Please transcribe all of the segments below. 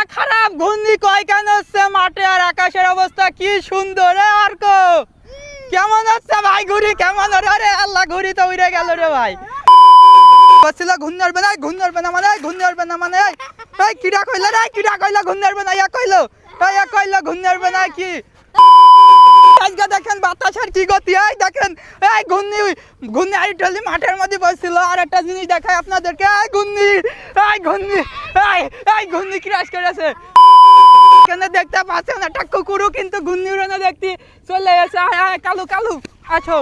খারাপ ঘূর্ণি কয় কেন হচ্ছে মাঠে আর আকাশের অবস্থা কি সুন্দর রে আর্ক কেমন হচ্ছে ভাই ঘুরি কেমন রে আল্লাহ ঘুরি তো উড়ে গেল রে ভাই বসছিল ঘূর্ণি উড়বে না মানে ঘূর্ণি উড়বে না মানে এই কিডা কইলা রে কিডা কইলা ঘূর্ণি উড়বে না ইয়া কইলো ঘূর্ণি উড়বে না কি আজকে দেখেন বাতাসের কি গতি এই দেখেন এই ঘূর্ণি আইটলি মাঠের মধ্যে বসছিল আর একটা জিনিস দেখাই আপনাদেরকে এই ঘূর্ণি ক্র্যাশ করেছে কেন দেখতে পাচ্ছেন একটা কুকুরও কিন্তু ঘূর্ণি উড়ানো দেখতে চলে এসে কালু কালু আছো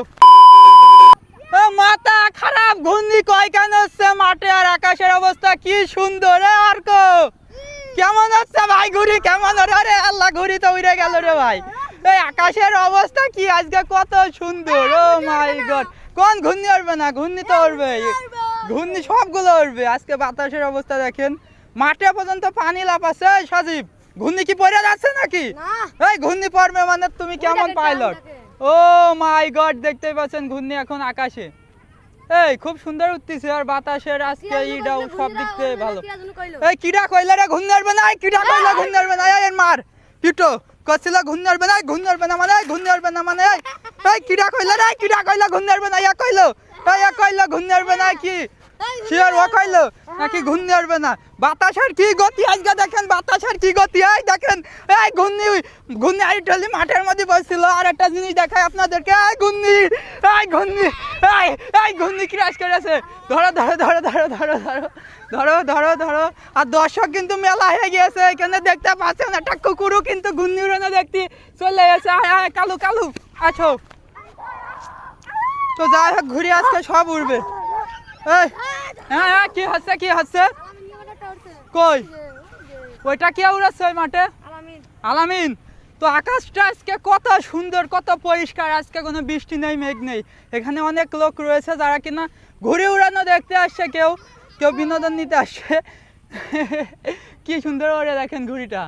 মাথা খারাপ ঘূর্ণি কয় কেন হচ্ছে মাঠে আর আকাশের অবস্থা কি সুন্দর রে আর্ক কেমন হচ্ছে ভাই ঘুরি কেমন রে আল্লাহ ঘুরি তো উড়ে গেল রে ভাই এই আকাশের অবস্থা কি আজকে কত সুন্দর ও মাই গড কোন ঘূর্ণি উড়বে না ঘূর্ণি তো উড়বে ঘূর্ণি সবগুলো উড়বে আজকে বাতাসের অবস্থা দেখেন মাঠে পর্যন্ত পানি লাফাচ্ছে সজীব ঘূর্ণি কি পড়ে যাচ্ছে নাকি এই ঘূর্ণি পড়বে মানে তুমি কেমন পাইলট ও মাই গড দেখতে পাচ্ছেন ঘূর্ণি এখন আকাশে এই খুব সুন্দর উঠতেছে আর বাতাসের আজকে ইডাও সব দিক থেকে ভালো এই কিডা কইলা রে ঘূর্ণি উড়বে না কিডা কইলা ঘূর্ণি উড়বে না এই মার পিটো কছিল ঘূর্ণি উড়বে না মানে ঘূর্ণি উড়বে না মানে এই কিডা কইলা রে কিডা কইলা ঘূর্ণি উড়বে না ইয়া কইলো ঘূর্ণি উড়বে না কি শিওর ও কইলো নাকি ঘূর্ণি উড়বে না বাতাসের কি গতি আজকে দেখেন বাতাসের কি গতি এই দেখেন এই ঘূর্ণি আইটলি মাঠের মধ্যে বসছিল আর একটা জিনিস দেখাই আপনাদেরকে এই ঘূর্ণি ক্র্যাশ করেছে ধরো আর দর্শক কিন্তু মেলা হয়ে গিয়েছে এখানে দেখতে পাচ্ছেন একটা কুকুরও কিন্তু ঘূর্ণি উড়ানো দেখতে চলে গেছে কালু কালু আছো তো যাই হোক ঘুরে আজকে সব উড়বে কি হচ্ছে কই ওইটা কে উড়াচ্ছে ওই মাঠে আলামিন তো আকাশটা আজকে কত সুন্দর কত পরিষ্কার আজকে কোনো বৃষ্টি নেই মেঘ নেই এখানে অনেক লোক রয়েছে যারা কিনা ঘুরে উড়ানো দেখতে আসছে কেউ বিনোদন নিতে আসছে কি সুন্দর ওরে দেখেন ঘুড়িটা